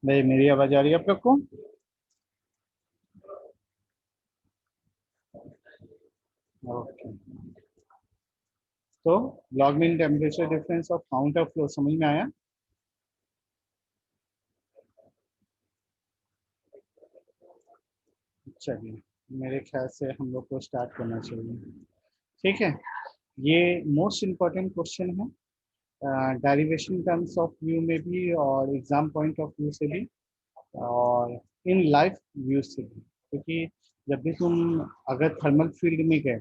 भाई मेरी आवाज आ रही है आप लोग को? ओके। तो log mean temperature difference of counter flow समझ में आया? चलिए, मेरे ख्याल से हम लोग को स्टार्ट करना चाहिए। ठीक है। ये मोस्ट इम्पोर्टेंट क्वेश्चन है, डेरिवेशन टर्म्स ऑफ व्यू में भी और एग्जाम पॉइंट ऑफ व्यू से भी और इन लाइफ व्यू से भी, क्योंकि जब भी तुम अगर थर्मल फील्ड में गए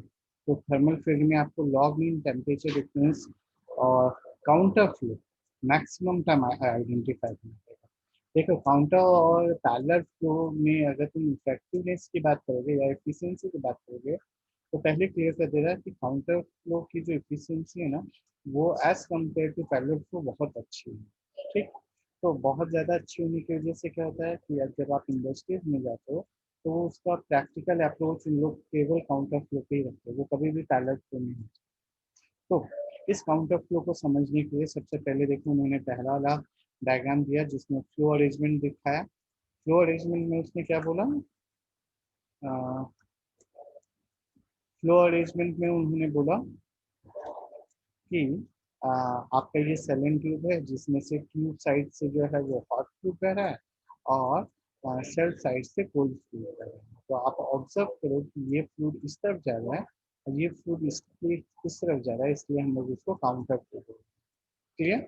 तो थर्मल फील्ड में आपको लॉग मीन टेम्परेचर डिफरेंस और counter flow maximum time identify करना पड़ेगा। देखो, काउंटर और पैरेलल फ्लो में अगर तुम इफेक्टिवनेस की बात करोगे या एफिशिएंसी की बात करोगे तो पहले क्लियर कर दे रहा है कि काउंटर फ्लो की जो एफिशिएंसी है ना, वो as compare to parallel flow बहुत अच्छी है। ठीक। तो बहुत ज़्यादा अच्छी होने की वजह से क्या होता है कि अब जब आप इंडस्ट्रीज में जाते हो तो उसका प्रैक्टिकल अप्रोच इन लोग केवल काउंटर फ्लो पे ही रखते हैं, वो कभी भी पैरेलल फ्लो नहीं होता। तो इस काउंटर फ्लो को समझने के लिए सबसे पहले देखो, उन्होंने पहला वाला डायग्राम दिया जिसमें फ्लो अरेंजमेंट दिखाया। फ्लो अरेंजमेंट में उसने क्या बोला? फ्लो अरेंजमेंट में उन्होंने बोला कि आपका ये सेलन ट्यूब है जिसमें से ट्यूब साइड से जो है वो हॉट फ्लूइड बह रहा है और सेल साइड से कोल्ड फ्लूइड बह रहा है। तो आप ऑब्जर्व करो कि ये फ्लूइड इस तरफ जा रहा है और ये फ्लूइड इस तरफ जा रहा है, इसलिए हम लोग इसको काउंटर फ्लो बोलते हैं। क्लियर?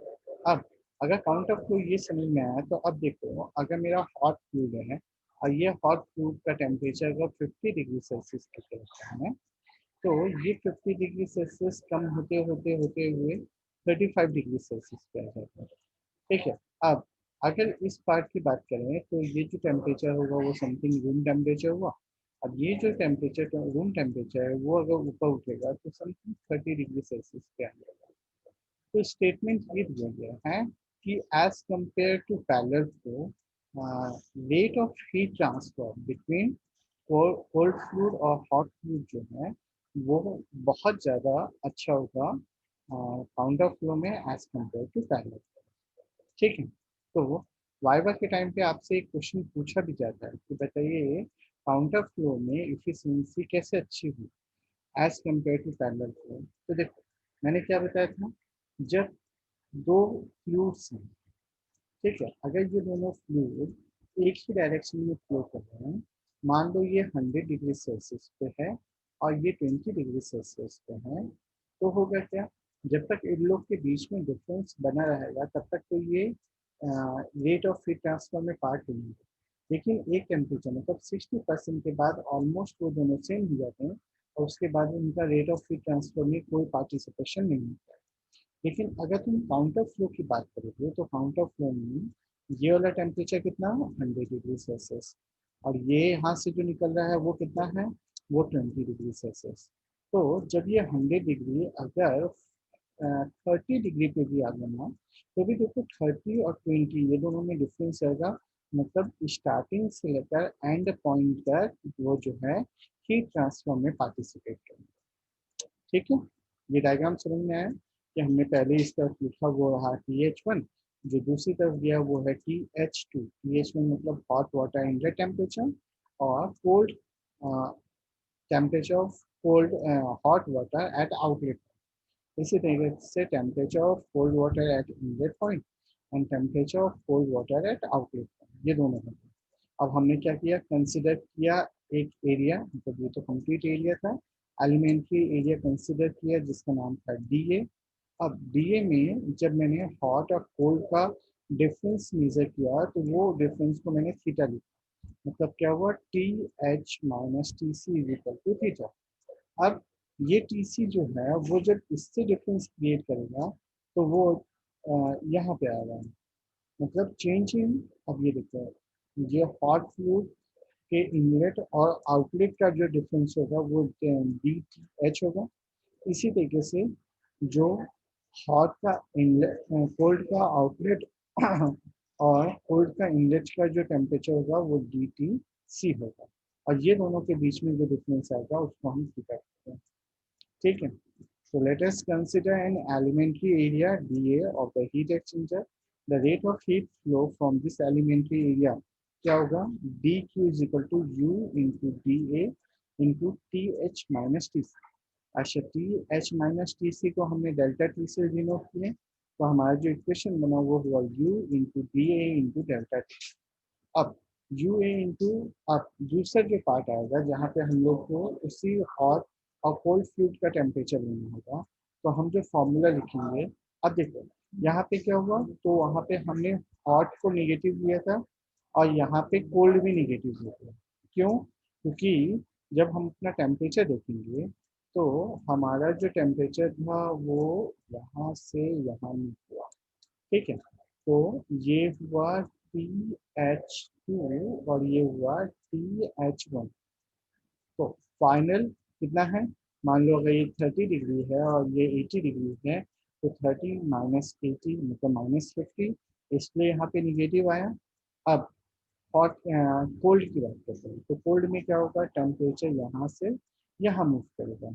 अब अगर काउंटर फ्लो ये समझ में आया तो अब देखो, अगर मेरा हॉट फ्लूइड है और ये हॉट फ्लूइड का टेम्परेचर अगर 50 डिग्री सेल्सियस की तरफ है तो ये 50 डिग्री सेल्सियस कम होते होते होते हुए 35 डिग्री सेल्सियस पे आ जाता है। ठीक है। अब अगर इस पार्ट की बात करें तो ये जो टेम्परेचर होगा वो समथिंग रूम टेम्परेचर हुआ। अब ये जो टेम्परेचर रूम टेम्परेचर है वो अगर ऊपर उठेगा तो समथिंग 30 डिग्री सेल्सियस पे आ जाएगा। तो स्टेटमेंट ये दिया गया है कि as compare to parallel flow, rate of heat transfer between cold fluid और हॉट फ्लूइड जो है वो बहुत ज़्यादा अच्छा होगा काउंटर फ्लो में एज कंपेयर टू पैरेलल। ठीक है। तो वाइवा के टाइम पे आपसे एक क्वेश्चन पूछा भी जाता है कि बताइए काउंटर फ्लो में इफिशिएंसी कैसे अच्छी हुई as compare to parallel flow. तो देखो, मैंने क्या बताया था, जब दो फ्लूइड्स हैं, ठीक है, अगर ये दोनों फ्लूइड एक ही डायरेक्शन में फ्लो कर रहे हैं, मान लो ये 100 डिग्री सेल्सियस पे है और ये 20 डिग्री सेल्सियस पे है, तो होगा क्या, जब तक इन लोग के बीच में डिफरेंस बना रहेगा तब तक तो ये रेट ऑफ हीट ट्रांसफर में पार्ट लेंगे। लेकिन एक टेम्परेचर मतलब 60% के बाद ऑलमोस्ट वो दोनों सेम हो जाते हैं और उसके बाद उनका रेट ऑफ हीट ट्रांसफर में कोई पार्टिसिपेशन नहीं होता है। लेकिन अगर तुम काउंटर फ्लो की बात करोगे तो काउंटर फ्लो में ये वाला टेम्परेचर कितना है, 100 डिग्री सेल्सियस, और ये यहाँ से जो निकल रहा है वो कितना है, वो 20 डिग्री सेल्सियस। तो जब ये 100 डिग्री अगर 30 डिग्री पे भी आ गया ना, तो भी देखो 30 और 20 ये दोनों में डिफरेंस रहेगा। मतलब स्टार्टिंग से लेकर एंड पॉइंट तक वो जो है हीट ट्रांसफर में पार्टिसिपेट करेंगे। ठीक है। ये डायग्राम समझ में आया कि हमने पहले इस तरफ लिखा वो रहा TH1, जो दूसरी तरफ दिया वो है TH2। TH1 मतलब हॉट वाटर इनलेट टेम्परेचर और cold temperature of cold hot water at outlet. इसी तरीके से temperature of cold water at inlet point and temperature of cold water at outlet point, ये दोनों हैं। अब हमने क्या किया, कंसिडर किया एक एरिया, मतलब ये तो कंप्लीट एरिया था, एलिमेंट्री एरिया कंसिडर किया जिसका नाम था DA। अब DA में जब मैंने हॉट और कोल्ड का डिफरेंस मेजर किया तो वो डिफरेंस को मैंने थीटा लिखा। मतलब क्या हुआ, TH minus TC is equal to theta. अब ये TC जो है वो जब इससे डिफरेंस क्रिएट करेगा तो वो यहाँ पे आएगा, मतलब चेंज इन। अब ये देखो, ये हॉट फ्लूइड के इनलेट और आउटलेट का जो डिफरेंस होगा वो DTH होगा। इसी तरीके से जो हॉट का इनलेट, कोल्ड का आउटलेट और कोल्ड का इनलेट का जो टेम्परेचर होगा वो DTC होगा। और ये दोनों के बीच में जो डिफरेंस आएगा उसको हम थीटा कहते हैं। ठीक है। So let us consider an elementary area DA of the heat exchanger the rate of heat flow from this elementary area क्या होगा, D Q is equal to U into D A into T H minus T C. अच्छा, T H minus T C को हमने delta T से denote किए, तो हमारा जो इक्वेशन बना वो हुआ you into D A into delta T. अब यू ए इंटू, अब दूसरा जो पार्ट आएगा जहाँ पे हम लोग को उसी हॉट और कोल्ड फ्लूइड का टेम्परेचर लेना होगा, तो हम जो फॉर्मूला लिखेंगे, अब देखो यहाँ पे क्या हुआ, तो वहाँ पे हमने हॉट को निगेटिव लिया था और यहाँ पे कोल्ड भी निगेटिव लिया था। क्यों? क्योंकि जब हम अपना टेम्परेचर देखेंगे तो हमारा जो टेम्परेचर था वो यहाँ से यहाँ हुआ, ठीक है। तो ये हुआ TH2 और ये हुआ TH1। तो फाइनल कितना है, मान लो अगर ये 30 डिग्री है और ये 80 डिग्री है, तो 30 माइनस 80 मतलब -50, इसलिए यहाँ पे निगेटिव आया। अब हॉट कोल्ड की बात करते हैं, तो कोल्ड में क्या होगा, टेम्परेचर यहाँ से यहाँ मूव करेगा।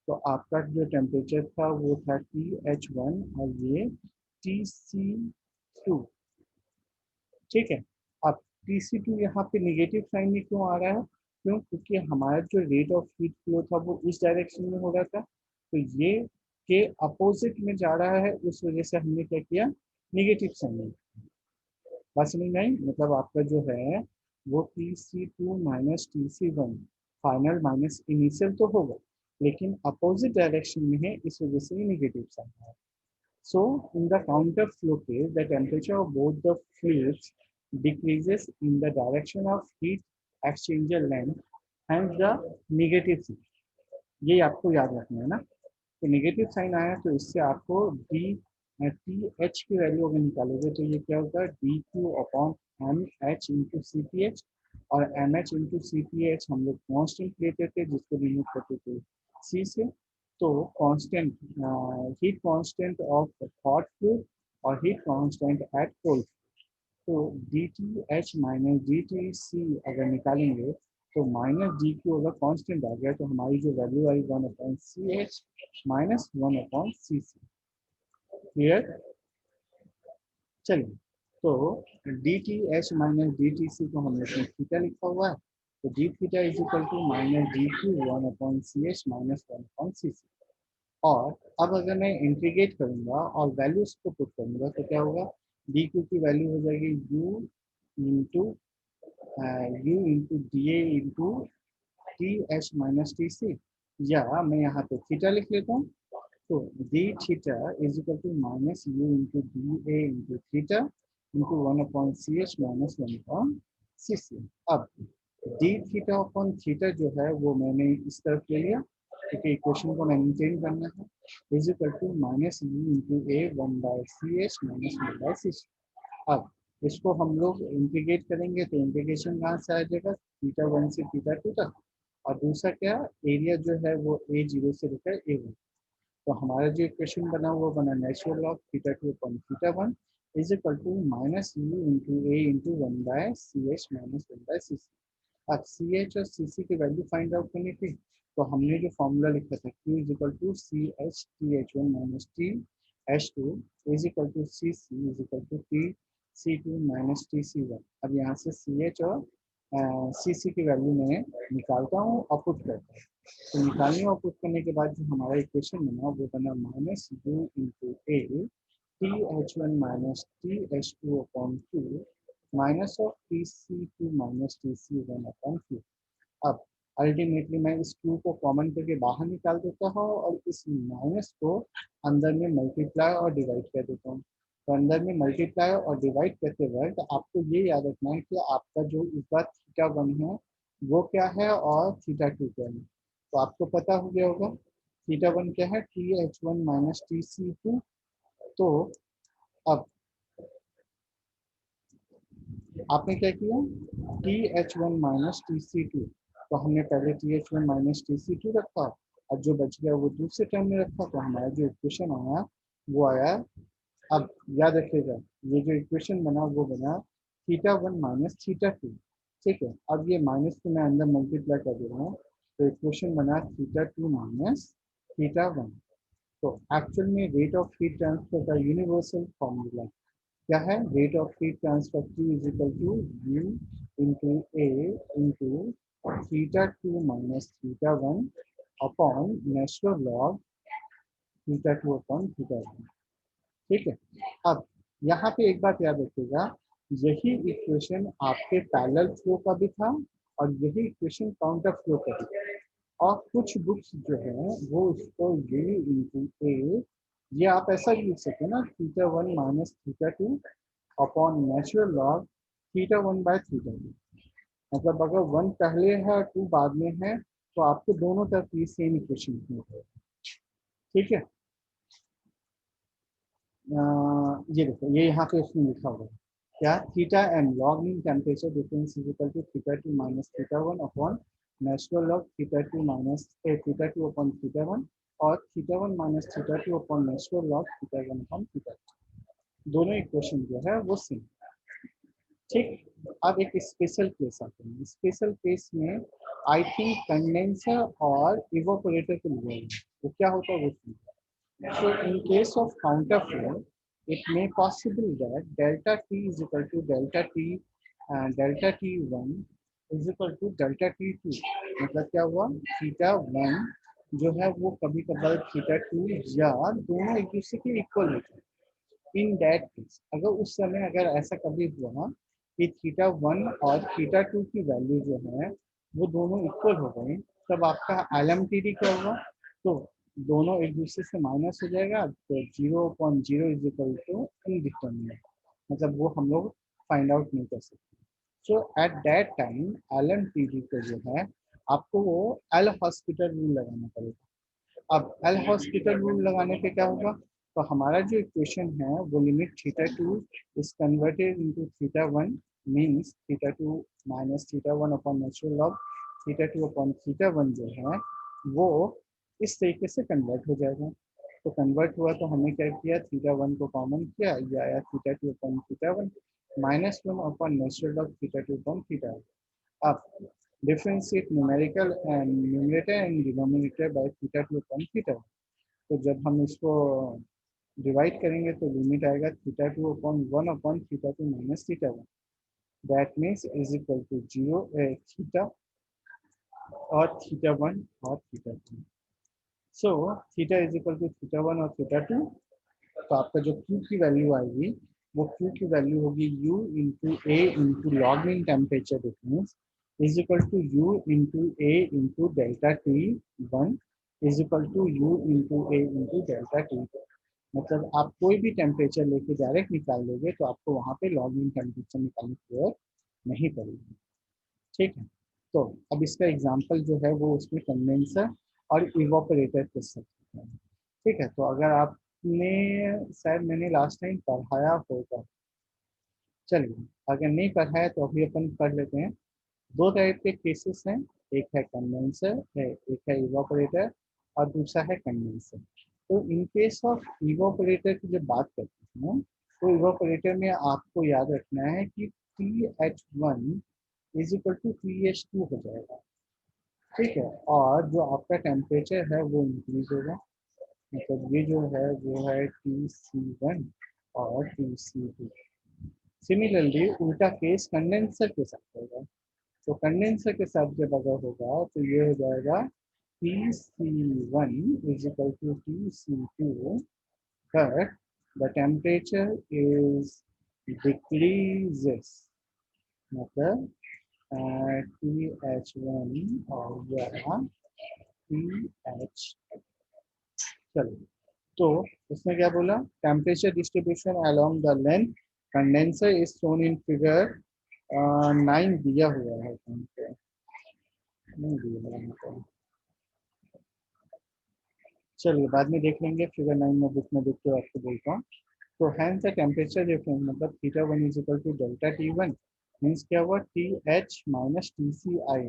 तो आपका जो टेम्परेचर था वो था TH1 और ये TC2, ठीक है। अब TC2 यहाँ पे निगेटिव साइन में क्यों आ रहा है, क्यों? क्योंकि हमारा जो रेट ऑफ हीट फ्लो था वो इस डायरेक्शन में हो रहा था, तो ये के अपोजिट में जा रहा है, उस वजह से हमने क्या किया, निगेटिव साइन में। बात समझ में आई? मतलब आपका जो है वो TC2 minus TC1 final minus initial तो होगा, लेकिन अपोजिट डायरेक्शन में है, इस वजह से निगेटिव साइन है। So, in the counter flow case, the temperature of both the fluids decreases in the direction of heat exchanger length, hence the negative sign. ये आपको याद रखना है ना, तो नेगेटिव साइन आया तो इससे आपको डी टी एच की वैल्यू अगर निकालोगे तो ये क्या होगा, D Q upon M H into C P H, और M H into C P H हम लोग कॉन्स्टेंट लेते थे जिसको डिनोट करते थे सी से। तो constant, heat constant of hot fluid और हीट कांस्टेंट एट कोल्ड, तो D T H minus D T C अगर निकालेंगे तो माइनस डी क्यू अगर कांस्टेंट आ गया तो हमारी जो वैल्यू आई 1/CH माइनस 1/CC। क्लियर? चलिए, तो D T H minus D T C को हमने इसमें थीटा लिखा हुआ है, तो D theta is equal to minus D Q 1/CH minus 1/CC। और अब अगर मैं इंटीग्रेट करूंगा और वैल्यूज को पुट करूंगा तो क्या होगा, डी क्यू की वैल्यू हो जाएगी U into U into D A into T H minus T C, या मैं यहाँ पे थीटा लिख लेता हूँ, तो D theta is equal to minus U into D A into theta into 1/CH minus 1/CC। अब डी थीटा अपॉन थीटा जो है वो मैंने इस तरफ ले लिया क्योंकि इक्वेशन को मेंटेन करना है, is equal to minus U into A 1/CH minus 1/CC। अब इसको हम लोग इंटीग्रेट करेंगे तो इंटीग्रेशन कहाँ से आ जाएगा, थीटा 1 से थीटा 2 तक, और दूसरा क्या, एरिया जो है वो A0 से लेकर A1। तो हमारा जो इक्वेशन बना वो बना natural of theta 2 upon theta 1 is equal to minus U into A into 1/CH minus 1/CC। अब CH और CC की वैल्यू फाइंड आउट करनी थी, तो हमने जो फॉर्मूला लिखा था Q is equal to CH TH1 minus TH2 is equal to CC is equal to TC2 minus TC1। अब यहाँ से CH और CC की वैल्यू मैं निकालता हूँ और पुट करता हूँ, तो निकालने और पुट करने के बाद जो हमारा इक्वेशन बना वो बना minus U into A TH1 minus TH2 upon 2 minus of TC2 minus TC1 upon 2। अब अल्टीमेटली मैं इस Q को कॉमन करके बाहर निकाल देता हूँ और इस माइनस को अंदर में मल्टीप्लाई और डिवाइड कर देता हूँ। तो अंदर में मल्टीप्लाई और डिवाइड करते वक्त आपको ये याद रखना है कि आपका जो इस बार थीटा 1 है वो क्या है और थीटा 2 क्या है। तो आपको पता हो गया होगा थीटा 1 क्या है, TH1 माइनस TC2। तो अब आपने क्या किया, TH1 माइनस TC2, तो हमने पहले TH1 माइनस TC2 रखा और जो बच गया वो दूसरे टर्म में रखा, तो हमारा जो इक्वेशन आया वो आया। अब याद रखिएगा ये जो इक्वेशन बना वो बना थीटा 1 माइनस थीटा 2, ठीक है। अब ये माइनस को मैं अंदर मल्टीप्लाई कर दे रहा हूँ, तो इक्वेशन बना थीटा 2 माइनस थीटा 1। तो एक्चुअल में रेट ऑफ हीट ट्रांसफर का यूनिवर्सल फॉर्मूला क्या है, rate of heat transfer Q is equal to U into A into theta two minus theta one upon natural log theta two upon theta one. ठीक है। अब यहाँ पे एक बात याद रखिएगा, यही इक्वेशन आपके पैरेलल फ्लो का भी था और यही इक्वेशन काउंटर फ्लो का भी था। और कुछ बुक्स जो है वो इसको U इंटू ए, ये आप ऐसा भी लिख सकते हैं ना, theta one minus theta two upon natural log theta one by theta two. मतलब अगर वन पहले है और टू बाद में है तो आपको दोनों तरफ ये सेम इक्वेशन है। ठीक है। ये देखो, ये यहाँ पे उसमें लिखा हुआ है क्या, theta M log mean temperature difference is equal to theta two minus theta one upon natural log theta two minus theta two upon theta one और theta one minus theta two upon natural log theta one upon theta two. दोनों equation जो है वो same. ठीक। अब एक special case आते हैं, स्पेशल केस में आई थिंक कंडेंसर और इवोपोरेटर को लिया है, तो क्या होता है वो सुनिए। So in case of counter flow, it may possible that delta T is equal to delta T delta T1 is equal to delta T2। मतलब क्या हुआ, थीटा वन जो है वो कभी कभार थीटा टू या दोनों एक दूसरे के इक्वल होते हैं। इन दैट केस अगर उस समय अगर ऐसा कभी हुआ कि थीटा वन और थीटा टू की वैल्यू जो है वो दोनों इक्वल हो गए, तब आपका LMTD क्या होगा, तो दोनों एक दूसरे से माइनस हो जाएगा, तो 0.0 इज इक्वल टू इनडिटर्मिनेट, मतलब वो हम लोग फाइंड आउट नहीं कर सकते। सो एट दैट टाइम LMTD को जो है आपको वो एल हॉस्पिटल रूल लगाना पड़ेगा। अब एल हॉस्पिटल रूल लगाने पे क्या होगा, तो हमारा जो इक्वेशन है वो limit theta two is converted into theta one means theta two minus theta one upon natural log theta two upon theta one जो है वो इस तरीके से कन्वर्ट हो जाएगा। तो कन्वर्ट हुआ तो हमने क्या किया, थीटा वन को कॉमन किया, ये आया theta two upon theta one minus one upon natural log theta two upon theta one. अब differentiate numerical and numerator and denominator by theta two upon theta। तो जब हम इसको डिवाइड करेंगे तो लिमिट आएगा theta two upon one upon theta two minus theta one, that means is equal to zero theta और theta one और theta two. So theta is equal to theta one और थीटा टू। तो आपका जो Q की value आएगी वो Q की वैल्यू होगी U into A into log mean temperature difference is equal to U into A into delta T one is equal to U into A into delta T. मतलब आप कोई भी temperature लेके direct निकाल लोगे तो आपको वहाँ पे लॉग मीन टेम्परेचर निकालने की जरूरत नहीं पड़ेगी। ठीक है। तो अब इसका एग्जांपल जो है वो उसमें कंडेंसर और इवापोरेटर के साथ है। ठीक है। तो अगर आपने शायद मैंने लास्ट टाइम पढ़ाया होगा, चलिए अगर नहीं पढ़ाया तो अभी अपन पढ़ लेते हैं। दो टाइप के केसेस हैं, एक है कंडेंसर है, एक है इवापोरेटर और दूसरा है कंडेंसर। तो इन केस ऑफ इवापोरेटर की जब बात करते हैं तो इवापोरेटर में आपको याद रखना है कि TH1 is equal to TH2 हो जाएगा। ठीक है। और जो आपका टेम्परेचर है वो इंक्रीज होगा, मतलब ये जो है वो है TC1 और TC2। सिमिलरली उल्टा केस कंडेंसर के साथ होगा। तो कंडेंसर के साथ जब अगर होगा तो ये हो जाएगा TC1 is equal to TC2 but the temperature is decreases, मतलब TH1 और यहाँ TH। चलो, तो उसने क्या बोला, temperature distribution along the length condenser is shown in figure 9 दिया हुआ है, नहीं दिया हुआ है तो चलिए बाद में देख लेंगे, फिगर 9 में बुक में देख के आपको बोलता हूँ। तो हैंस द टेम्परेचर डिफरेंस मतलब theta one is equal to delta T one means क्या हुआ, T H minus T C I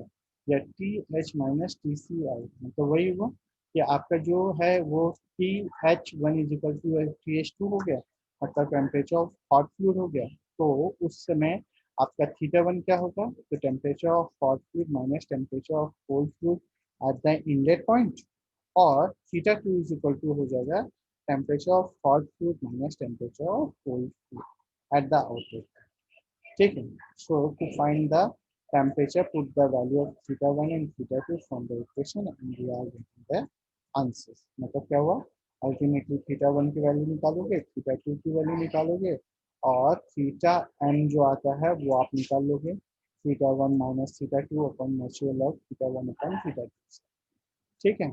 या T H minus T C I, मतलब वही हुआ कि आपका जो है वो T H one is equal to T H two हो गया, मतलब टेम्परेचर ऑफ हॉट फ्लूइड हो गया। तो उस समय आपका थीटा वन क्या होगा, तो temperature of hot fluid minus temperature of cold fluid at the inlet point, और theta two is equal to हो जाएगा temperature of hot fluid minus temperature of cold fluid. at the outlet. ठीक है. So to find the temperature, put the value of theta 1 and theta 2 from the equation and we are getting the answers. मतलब क्या हुआ, ultimately theta 1 की value निकालोगे, theta 2 की value निकालोगे और थीटा m जो आता है वो आप निकाल लोगे, theta 1 minus theta 2 upon natural of theta 1 upon theta 2. ठीक है.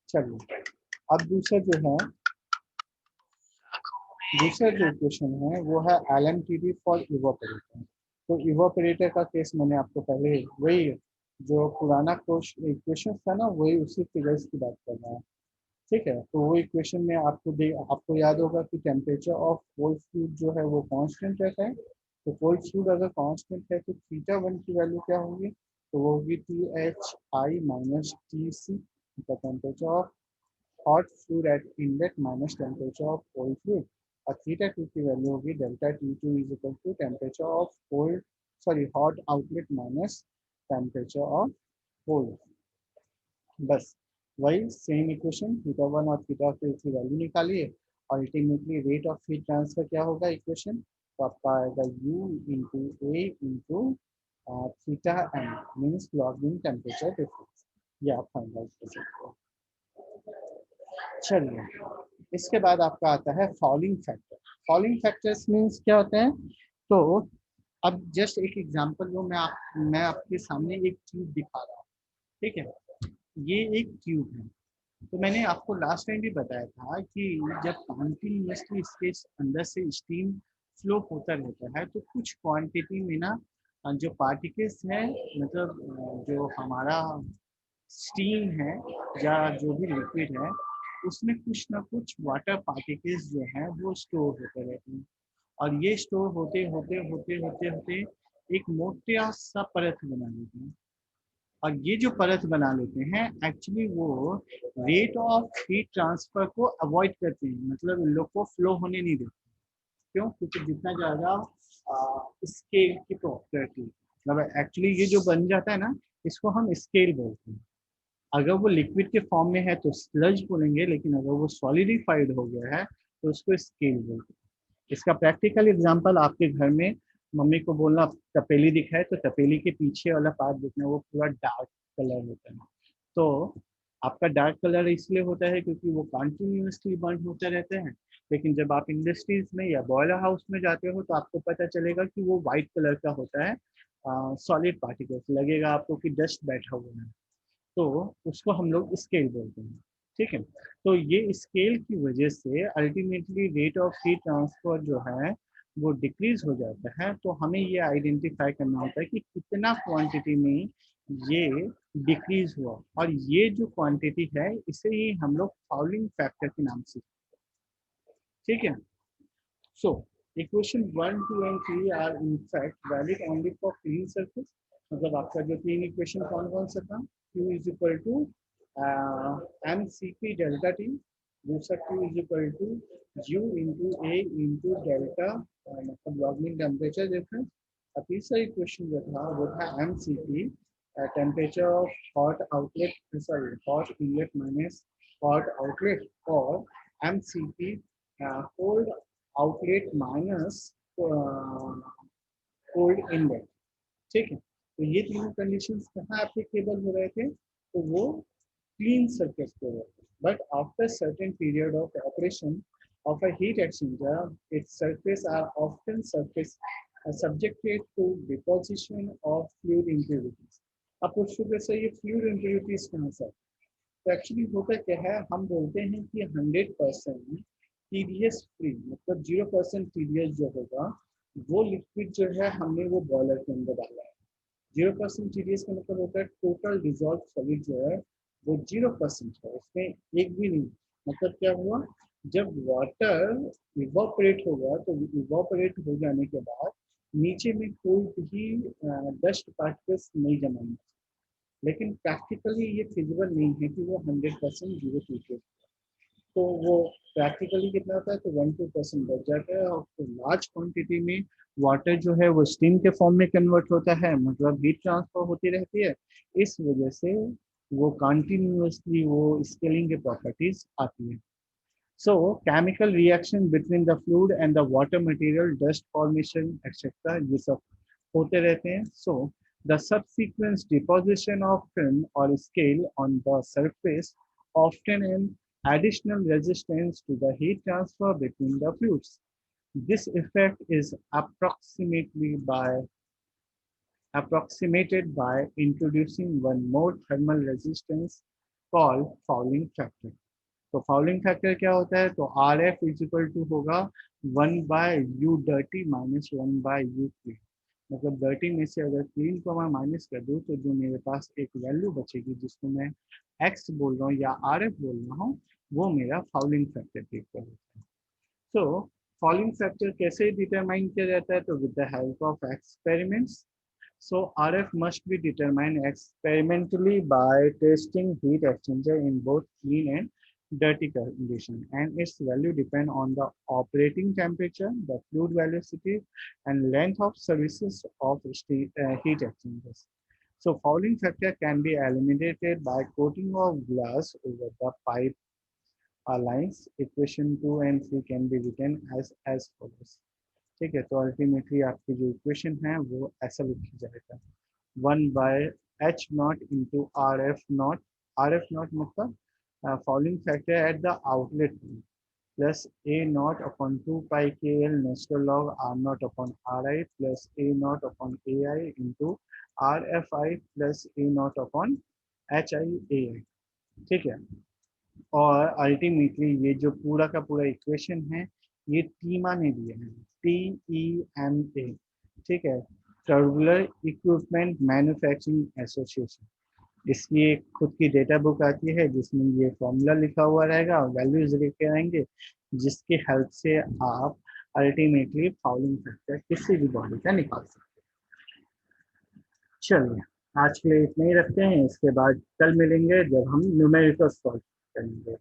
चलिए अब दूसरा जो इक्वेशन है वो है LMTD फॉर इवोपरेटर. तो इवोपरेटर का केस मैंने आपको पहले वही जो पुराना इक्वेशन था ना, वही उसी फिगर्स की बात कर रहा है. ठीक है. तो वो इक्वेशन में आपको याद होगा कि टेम्परेचर ऑफ कोल्ड फ्लूइड जो है वो कांस्टेंट रहता है. तो कोल्ड फ्लूइड अगर कांस्टेंट है तो थीटा 1 की वैल्यू क्या होगी, तो वो होगी THI minus TC, the temperature of hot fluid at inlet minus temperature of cold fluid. और थीटा 2 की वैल्यू होगी delta T2 is equal to temperature of hot outlet minus temperature of cold. बस वही सेम इक्वेशन, थीटा 1 और theta 2 की value निकालिए. Ultimately rate of heat transfer क्या होगा इक्वेशन, तो आपका आएगा U into A into theta M means logging temperature difference. ये आप फाइंड आउट कर सकते हो. चलिए इसके बाद आपका आता है falling factor. Falling factors means क्या होते हैं, तो अब जस्ट एक एग्जांपल लो, मैं आपके सामने एक ट्यूब दिखा रहा हूँ. ठीक है. ये एक ट्यूब है. तो मैंने आपको लास्ट टाइम भी बताया था कि जब कंटिन्यूसली इसके अंदर से स्टीम फ्लो होता रहता है तो कुछ क्वांटिटी में ना जो पार्टिकल्स हैं, मतलब जो हमारा स्टीम है या जो भी लिक्विड है उसमें कुछ ना कुछ वाटर पार्टिकल्स जो हैं वो स्टोर होते रहते हैं. और ये स्टोर होते होते होते होते होते एक मोटा सा परत बना लेते हैं. और ये जो परत बना लेते हैं एक्चुअली वो रेट ऑफ हीट ट्रांसफर को अवॉइड करते हैं, मतलब इन लोग को फ्लो होने नहीं देते. क्यों, क्योंकि जितना ज़्यादा स्केल की प्रॉपर्टी, मतलब एक्चुअली ये जो बन जाता है ना इसको हम स्केल बोलते हैं. अगर वो लिक्विड के फॉर्म में है तो स्लज बोलेंगे, लेकिन अगर वो सॉलिडिफाइड हो गया है तो उसको स्केल बोलते हैं. इसका प्रैक्टिकल एग्जांपल आपके घर में मम्मी को बोलना तपेली दिखाए तो तपेली के पीछे वाला पार्ट देखना, वो पूरा डार्क कलर होता है. तो आपका डार्क कलर इसलिए होता है क्योंकि वो कंटिन्यूसली बर्न होते रहते हैं. लेकिन जब आप इंडस्ट्रीज में या बॉयलर हाउस में जाते हो तो आपको पता चलेगा कि वो वाइट कलर का होता है. सॉलिड पार्टिकल्स लगेगा आपको कि डस्ट बैठा हुआ है. तो उसको हम लोग स्केल बोलते हैं. ठीक है. तो ये स्केल की वजह से ultimately rate of heat transfer जो है वो डिक्रीज हो जाता है. तो हमें ये आइडेंटिफाई करना होता है कि कितना क्वांटिटी में ये डिक्रीज हुआ, और ये जो क्वांटिटी है इसे ही हम लोग फाउलिंग फैक्टर के नाम से. ठीक है. So equation 1, 2 and 3 are in fact valid only for clean surface. मतलब आपका जो तीन इक्वेशन कौन कौन सा था, Q is equal to mCp delta T, दूसरा Q is equal to U into A into delta मतलब लॉगमिन टेम्परेचर डिफरेंस. और तीसरा इक्वेशन जो था वो था mCp temperature of hot outlet hot inlet minus hot outlet, और mCp cold outlet minus cold inlet. ठीक है. तो ये तीनों कंडीशंस कहाँ एप्लीकेबल हो रहे थे, तो वो क्लीन सर्फेस पे हो रहे थे. But after certain period of operation of a heat exchanger, its surface are often subjected to deposition of fluid impurities. अब पूछोगे सर ये फ्लूइड इम्प्योरिटीज कहाँ से, तो एक्चुअली होता क्या है, हम बोलते हैं कि 100% TDS फ्री, मतलब 0% TDS जो होगा वो लिक्विड जो है हमने वो बॉयलर के अंदर डाला है. 0% TDS का मतलब होता है टोटल डिजॉल्व सॉलिड जो है वो 0% है, उसमें एक भी नहीं. मतलब क्या हुआ, जब वाटर इवोपरेट होगा तो इवोपरेट हो जाने के बाद नीचे में कोई भी डस्ट पार्टिकल्स नहीं जमाएंगे. लेकिन प्रैक्टिकली ये फिजिबल नहीं है कि वो 100% जीरो TDS. तो वो प्रैक्टिकली कितना होता है, तो 1-2% बच जाता है. और तो लार्ज क्वांटिटी में वाटर जो है वो स्टीम के फॉर्म में कन्वर्ट होता है, मतलब हीट ट्रांसफर होती रहती है. इस वजह से वो कंटिन्यूअसली वो स्केलिंग के प्रॉपर्टीज आती है. So chemical reaction between the fluid and the water material, dust formation, etc. ये सब होते रहते हैं. So the subsequent deposition of film or scale on the surface often an additional resistance to the heat transfer between the fluids. This effect is approximated by introducing one more thermal resistance called fouling factor. तो fouling factor क्या होता है? तो R F is equal to होगा 1/U dirty - 1/U clean. मतलब dirty में से अगर क्लीन को मैं माइनस कर दूं तो जो मेरे पास एक वैल्यू बचेगी जिसको मैं एक्स बोल रहा हूँ या आर एफ बोल रहा हूँ, वो मेरा फाउलिंग फैक्टर की इक्वल होता है. सो फाउलिंग फैक्टर कैसे डिटरमाइन किया जाता है? तो with the help of experiments. So RF must be determined experimentally by testing heat exchanger in both clean and dirty condition, and its value depend on the operating temperature, the fluid velocity, and length of services of heat exchangers. So fouling factor can be eliminated by coating of glass over the pipe lines. Equation 2 and 3 can be written as follows. ठीक है, तो ultimately आपकी जो equation है वो ऐसा लिखी जाएगा 1/H0 into R F naught मतलब fouling factor at the outlet plus A0 upon 2 π KL natural log R0 upon RI plus A0 upon AI into RFI plus A0 upon HI ठीक है. और अल्टीमेटली ये जो पूरा का पूरा इक्वेशन है ये टीमा ने दिया है, TEMA. ठीक है, टर्बुलर इक्विपमेंट मैन्युफैक्चरिंग एसोसिएशन. इसकी एक खुद की डेटा बुक आती है जिसमें ये फॉर्मूला लिखा हुआ रहेगा और वैल्यूज लिखे रहेंगे जिसके हेल्प से आप अल्टीमेटली फाउलिंग फैक्टर किसी भी बॉडी का निकाल सकते हैं. चलिए, आज के लिए इतना ही रखते हैं. इसके बाद कल मिलेंगे जब हम न्यूमेरिकल सॉल्व करेंगे.